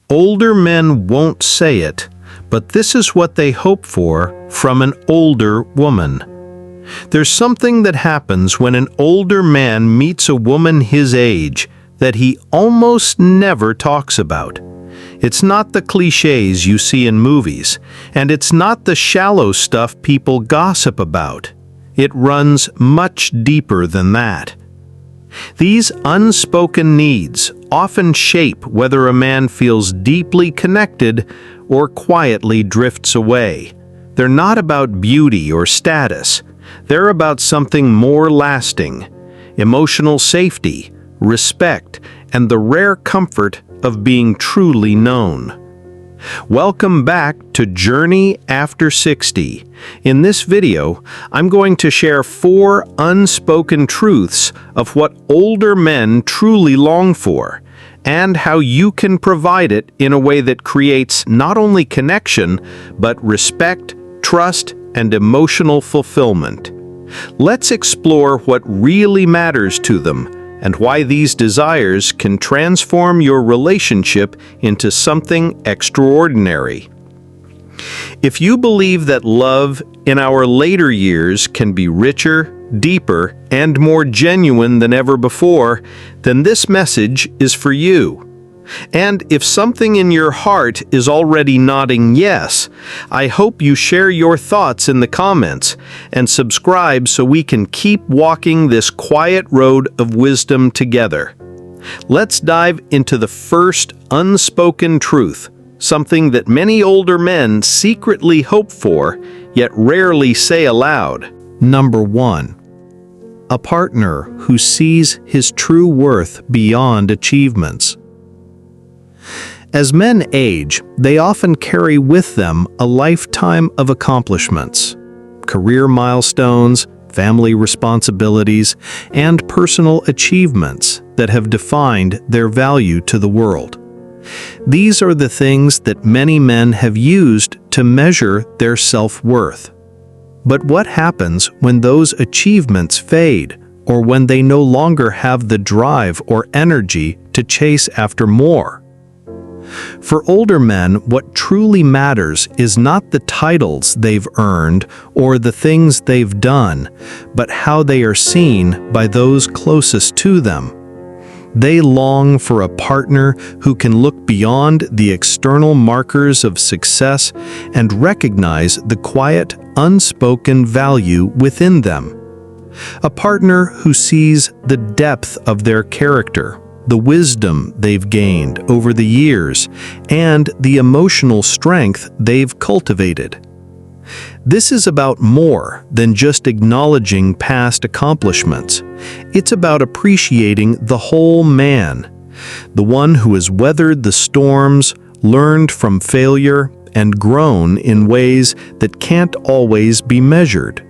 Older men won't say it, but this is what they hope for from an older woman. There's something that happens when an older man meets a woman his age that he almost never talks about. It's not the cliches you see in movies, and it's not the shallow stuff people gossip about. It runs much deeper than that. These unspoken needs often shape whether a man feels deeply connected or quietly drifts away. They're not about beauty or status. They're about something more lasting: emotional safety, respect, and the rare comfort of being truly known. Welcome back to Journey After 60. In this video, I'm going to share 4 unspoken truths of what older men truly long for, and how you can provide it in a way that creates not only connection, but respect, trust, and emotional fulfillment. Let's explore what really matters to them and why these desires can transform your relationship into something extraordinary. If you believe that love in our later years can be richer, deeper, and more genuine than ever before, then this message is for you. And if something in your heart is already nodding yes, I hope you share your thoughts in the comments and subscribe so we can keep walking this quiet road of wisdom together. Let's dive into the first unspoken truth, something that many older men secretly hope for, yet rarely say aloud. Number 1. A partner who sees his true worth beyond achievements. As men age, they often carry with them a lifetime of accomplishments, career milestones, family responsibilities, and personal achievements that have defined their value to the world. These are the things that many men have used to measure their self-worth. But what happens when those achievements fade, or when they no longer have the drive or energy to chase after more? For older men, what truly matters is not the titles they've earned or the things they've done, but how they are seen by those closest to them. They long for a partner who can look beyond the external markers of success and recognize the quiet, unspoken value within them. A partner who sees the depth of their character, the wisdom they've gained over the years, and the emotional strength they've cultivated. This is about more than just acknowledging past accomplishments. It's about appreciating the whole man, the one who has weathered the storms, learned from failure, and grown in ways that can't always be measured.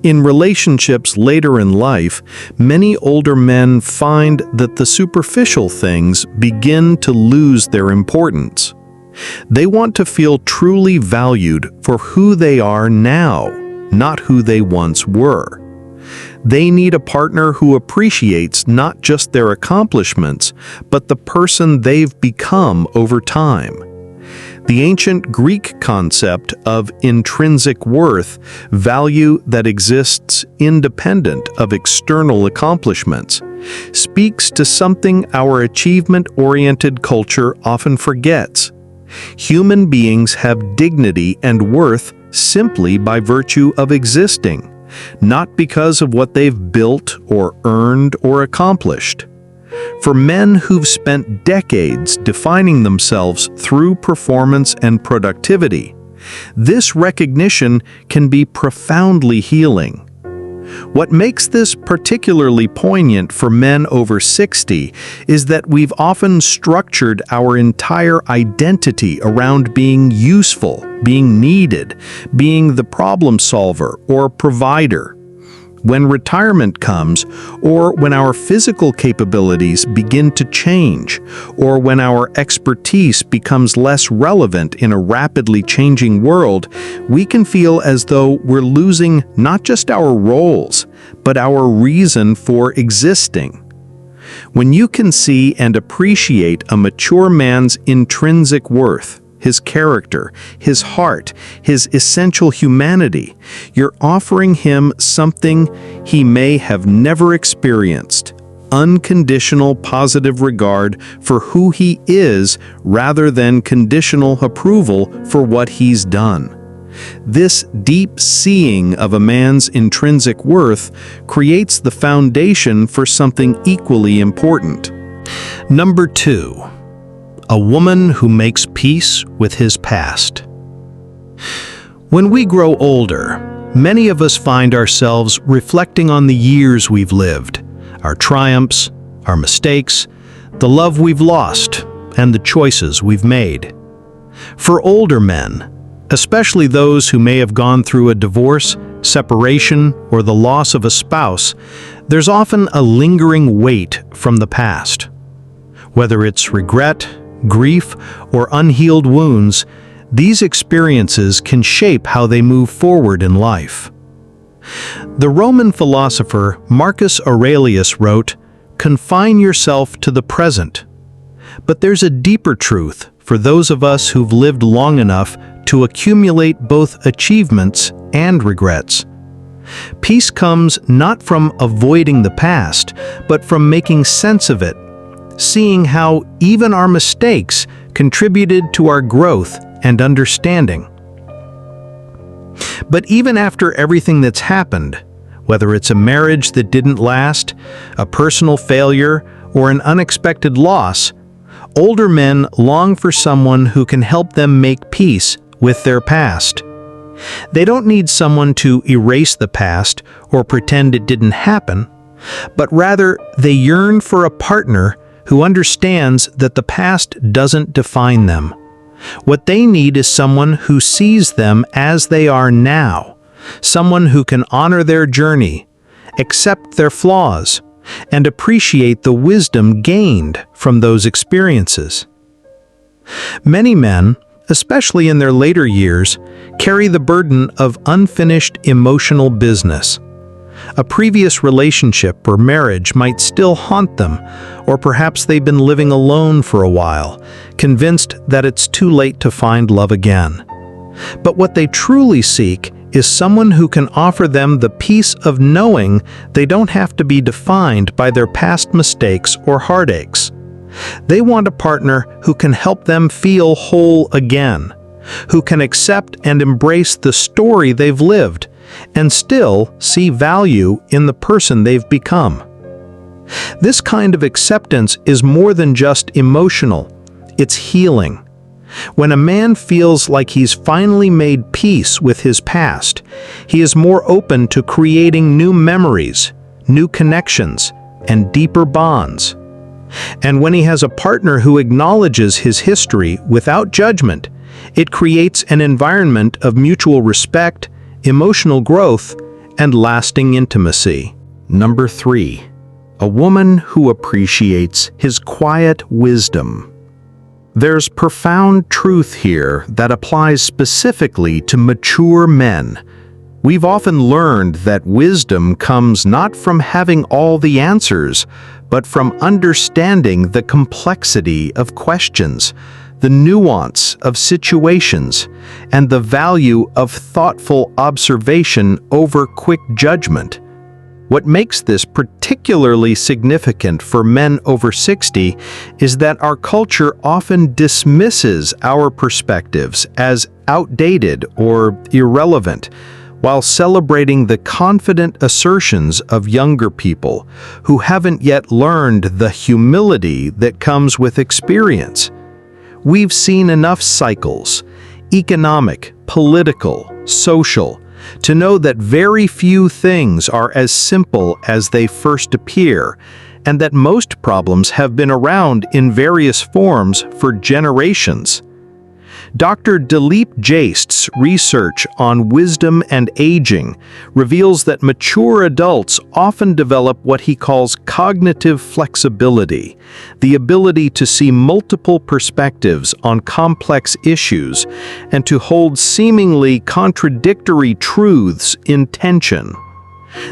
In relationships later in life, many older men find that the superficial things begin to lose their importance. They want to feel truly valued for who they are now, not who they once were. They need a partner who appreciates not just their accomplishments, but the person they've become over time. The ancient Greek concept of intrinsic worth, value that exists independent of external accomplishments, speaks to something our achievement-oriented culture often forgets. Human beings have dignity and worth simply by virtue of existing, not because of what they've built or earned or accomplished. For men who've spent decades defining themselves through performance and productivity, this recognition can be profoundly healing. What makes this particularly poignant for men over 60 is that we've often structured our entire identity around being useful, being needed, being the problem solver or provider. When retirement comes, or when our physical capabilities begin to change, or when our expertise becomes less relevant in a rapidly changing world, we can feel as though we're losing not just our roles, but our reason for existing. When you can see and appreciate a mature man's intrinsic worth, his character, his heart, his essential humanity, you're offering him something he may have never experienced: unconditional positive regard for who he is rather than conditional approval for what he's done. This deep seeing of a man's intrinsic worth creates the foundation for something equally important. Number 2. A woman who makes peace with his past. When we grow older, many of us find ourselves reflecting on the years we've lived, our triumphs, our mistakes, the love we've lost, and the choices we've made. For older men, especially those who may have gone through a divorce, separation, or the loss of a spouse, there's often a lingering weight from the past. Whether it's regret, grief, or unhealed wounds, these experiences can shape how they move forward in life. The Roman philosopher Marcus Aurelius wrote, "Confine yourself to the present." But there's a deeper truth for those of us who've lived long enough to accumulate both achievements and regrets. Peace comes not from avoiding the past, but from making sense of it, seeing how even our mistakes contributed to our growth and understanding. But even after everything that's happened, whether it's a marriage that didn't last, a personal failure, or an unexpected loss, older men long for someone who can help them make peace with their past. They don't need someone to erase the past or pretend it didn't happen, but rather they yearn for a partner who understands that the past doesn't define them. What they need is someone who sees them as they are now, someone who can honor their journey, accept their flaws, and appreciate the wisdom gained from those experiences. Many men, especially in their later years, carry the burden of unfinished emotional business. A previous relationship or marriage might still haunt them, or perhaps they've been living alone for a while, convinced that it's too late to find love again. But what they truly seek is someone who can offer them the peace of knowing they don't have to be defined by their past mistakes or heartaches. They want a partner who can help them feel whole again, who can accept and embrace the story they've lived, and still see value in the person they've become. This kind of acceptance is more than just emotional, it's healing. When a man feels like he's finally made peace with his past, he is more open to creating new memories, new connections, and deeper bonds. And when he has a partner who acknowledges his history without judgment, it creates an environment of mutual respect, emotional growth, and lasting intimacy. Number 3. A woman who appreciates his quiet wisdom. There's profound truth here that applies specifically to mature men. We've often learned that wisdom comes not from having all the answers, but from understanding the complexity of questions, the nuance of situations, and the value of thoughtful observation over quick judgment. What makes this particularly significant for men over 60 is that our culture often dismisses our perspectives as outdated or irrelevant, while celebrating the confident assertions of younger people who haven't yet learned the humility that comes with experience. We've seen enough cycles, economic, political, social, to know that very few things are as simple as they first appear, and that most problems have been around in various forms for generations. Dr. Dilip Jaist's research on wisdom and aging reveals that mature adults often develop what he calls cognitive flexibility, the ability to see multiple perspectives on complex issues and to hold seemingly contradictory truths in tension.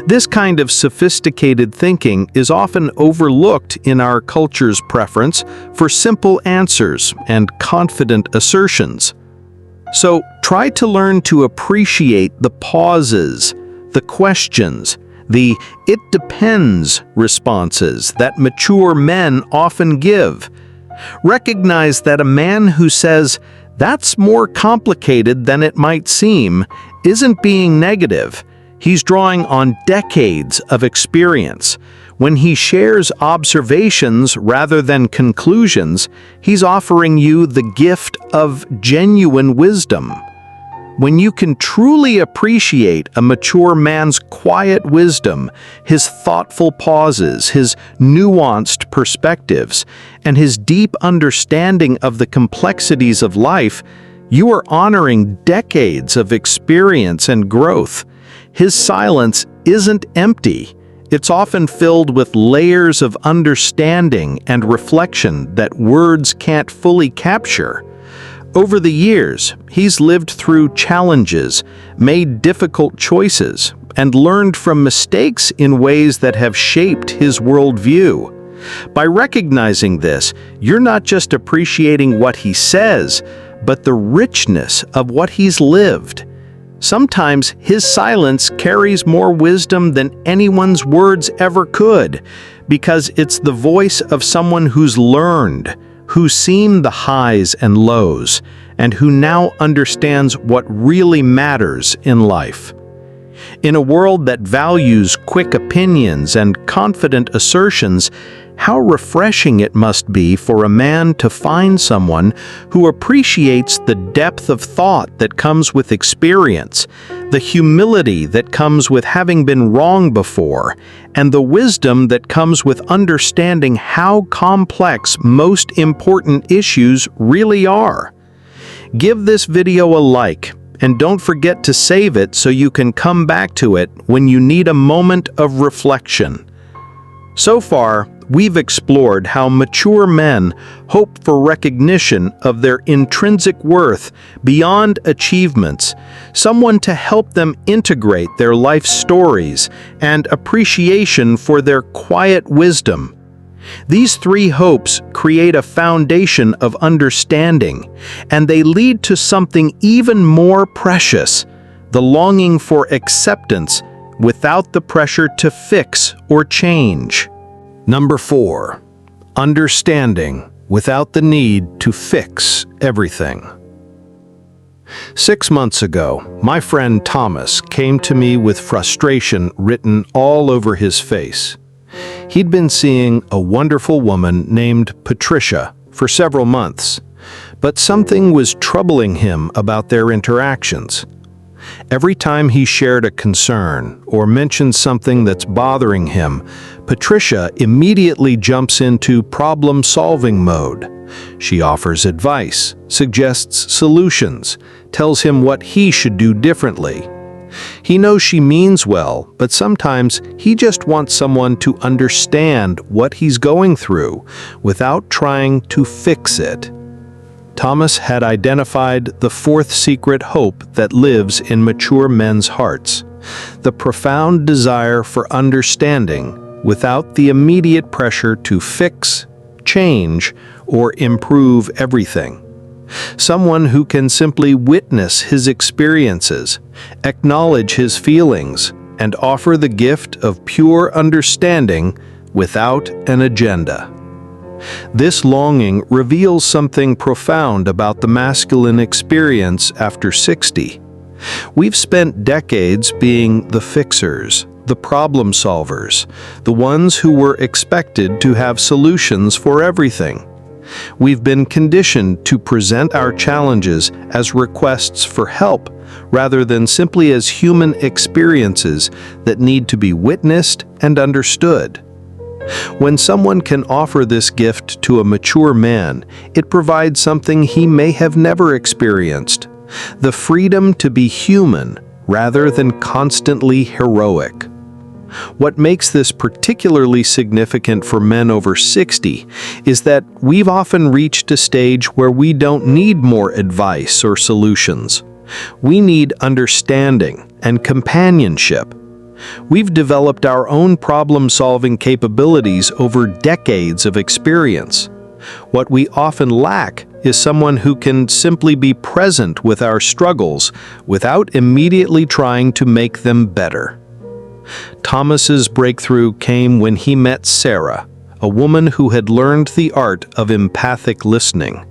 This kind of sophisticated thinking is often overlooked in our culture's preference for simple answers and confident assertions. So try to learn to appreciate the pauses, the questions, the "it depends" responses that mature men often give. Recognize that a man who says, "That's more complicated than it might seem," isn't being negative. He's drawing on decades of experience. When he shares observations rather than conclusions, he's offering you the gift of genuine wisdom. When you can truly appreciate a mature man's quiet wisdom, his thoughtful pauses, his nuanced perspectives, and his deep understanding of the complexities of life, you are honoring decades of experience and growth. His silence isn't empty. It's often filled with layers of understanding and reflection that words can't fully capture. Over the years, he's lived through challenges, made difficult choices, and learned from mistakes in ways that have shaped his worldview. By recognizing this, you're not just appreciating what he says, but the richness of what he's lived. Sometimes his silence carries more wisdom than anyone's words ever could, because it's the voice of someone who's learned, who's seen the highs and lows, and who now understands what really matters in life. In a world that values quick opinions and confident assertions, how refreshing it must be for a man to find someone who appreciates the depth of thought that comes with experience, the humility that comes with having been wrong before, and the wisdom that comes with understanding how complex most important issues really are. Give this video a like, and don't forget to save it so you can come back to it when you need a moment of reflection. So far, we've explored how mature men hope for recognition of their intrinsic worth beyond achievements, someone to help them integrate their life stories, and appreciation for their quiet wisdom. These three hopes create a foundation of understanding, and they lead to something even more precious, the longing for acceptance without the pressure to fix or change. Number 4. Understanding without the need to fix everything. 6 months ago, my friend Thomas came to me with frustration written all over his face. He'd been seeing a wonderful woman named Patricia for several months, but something was troubling him about their interactions. Every time he shared a concern or mentioned something that's bothering him, Patricia immediately jumps into problem-solving mode. She offers advice, suggests solutions, tells him what he should do differently. He knows she means well, but sometimes he just wants someone to understand what he's going through without trying to fix it. Thomas had identified the fourth secret hope that lives in mature men's hearts, the profound desire for understanding without the immediate pressure to fix, change, or improve everything. Someone who can simply witness his experiences, acknowledge his feelings, and offer the gift of pure understanding without an agenda. This longing reveals something profound about the masculine experience after 60. We've spent decades being the fixers, the problem solvers, the ones who were expected to have solutions for everything. We've been conditioned to present our challenges as requests for help rather than simply as human experiences that need to be witnessed and understood. When someone can offer this gift to a mature man, it provides something he may have never experienced: the freedom to be human rather than constantly heroic. What makes this particularly significant for men over 60 is that we've often reached a stage where we don't need more advice or solutions. We need understanding and companionship. We've developed our own problem-solving capabilities over decades of experience. What we often lack is someone who can simply be present with our struggles without immediately trying to make them better. Thomas's breakthrough came when he met Sarah, a woman who had learned the art of empathic listening.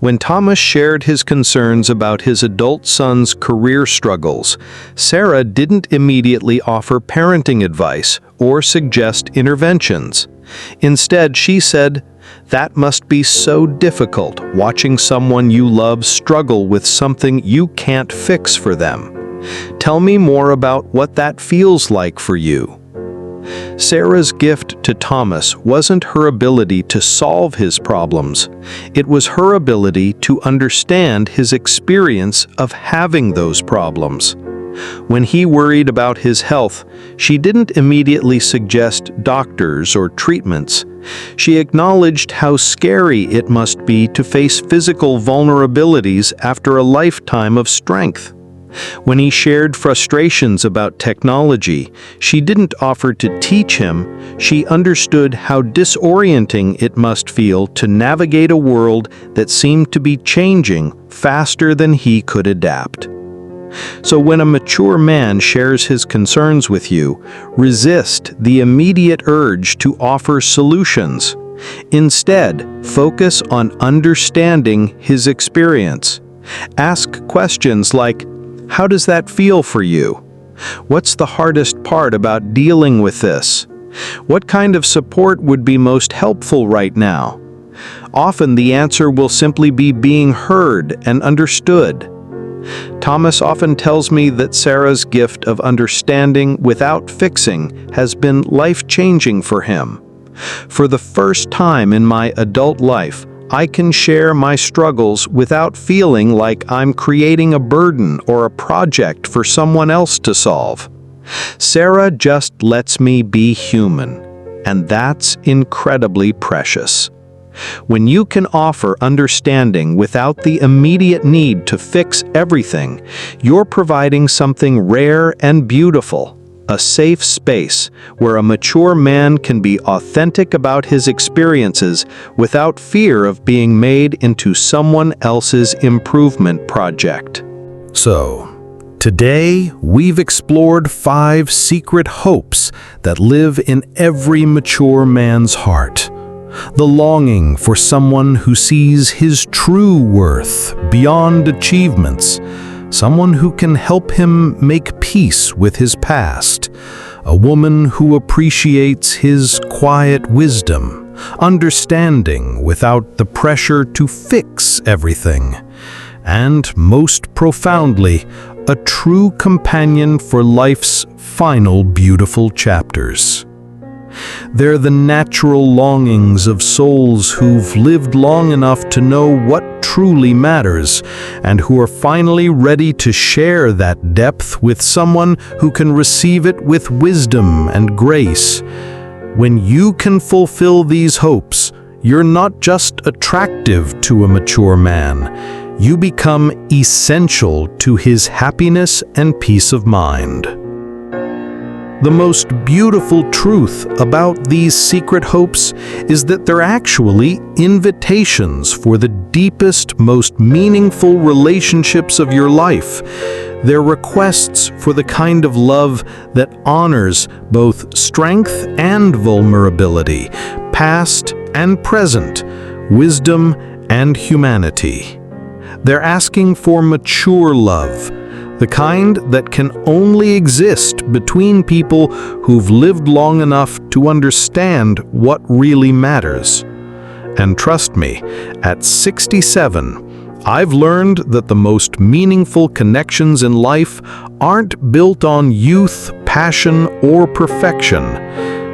When Thomas shared his concerns about his adult son's career struggles, Sarah didn't immediately offer parenting advice or suggest interventions. Instead, she said, "That must be so difficult, watching someone you love struggle with something you can't fix for them. Tell me more about what that feels like for you." Sarah's gift to Thomas wasn't her ability to solve his problems. It was her ability to understand his experience of having those problems. When he worried about his health, she didn't immediately suggest doctors or treatments. She acknowledged how scary it must be to face physical vulnerabilities after a lifetime of strength. When he shared frustrations about technology, she didn't offer to teach him. She understood how disorienting it must feel to navigate a world that seemed to be changing faster than he could adapt. So when a mature man shares his concerns with you, resist the immediate urge to offer solutions. Instead, focus on understanding his experience. Ask questions like, "How does that feel for you? What's the hardest part about dealing with this? What kind of support would be most helpful right now?" Often the answer will simply be being heard and understood. Thomas often tells me that Sarah's gift of understanding without fixing has been life-changing for him. For the first time in my adult life, I can share my struggles without feeling like I'm creating a burden or a project for someone else to solve. Sarah just lets me be human, and that's incredibly precious. When you can offer understanding without the immediate need to fix everything, you're providing something rare and beautiful. A safe space where a mature man can be authentic about his experiences without fear of being made into someone else's improvement project. So, today we've explored 5 secret hopes that live in every mature man's heart. The longing for someone who sees his true worth beyond achievements, someone who can help him make peace with his past, a woman who appreciates his quiet wisdom, understanding without the pressure to fix everything, and most profoundly, a true companion for life's final beautiful chapters. They're the natural longings of souls who've lived long enough to know what truly matters, and who are finally ready to share that depth with someone who can receive it with wisdom and grace. When you can fulfill these hopes, you're not just attractive to a mature man, you become essential to his happiness and peace of mind. The most beautiful truth about these secret hopes is that they're actually invitations for the deepest, most meaningful relationships of your life. They're requests for the kind of love that honors both strength and vulnerability, past and present, wisdom and humanity. They're asking for mature love, the kind that can only exist between people who've lived long enough to understand what really matters. And trust me, at 67, I've learned that the most meaningful connections in life aren't built on youth, passion, or perfection.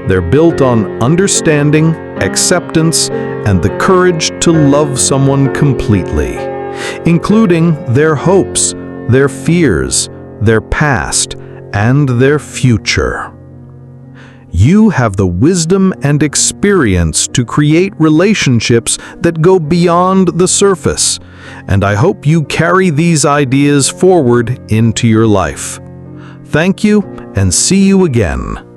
They're built on understanding, acceptance, and the courage to love someone completely, including their hopes, their fears, their past, and their future. You have the wisdom and experience to create relationships that go beyond the surface, and I hope you carry these ideas forward into your life. Thank you, and see you again.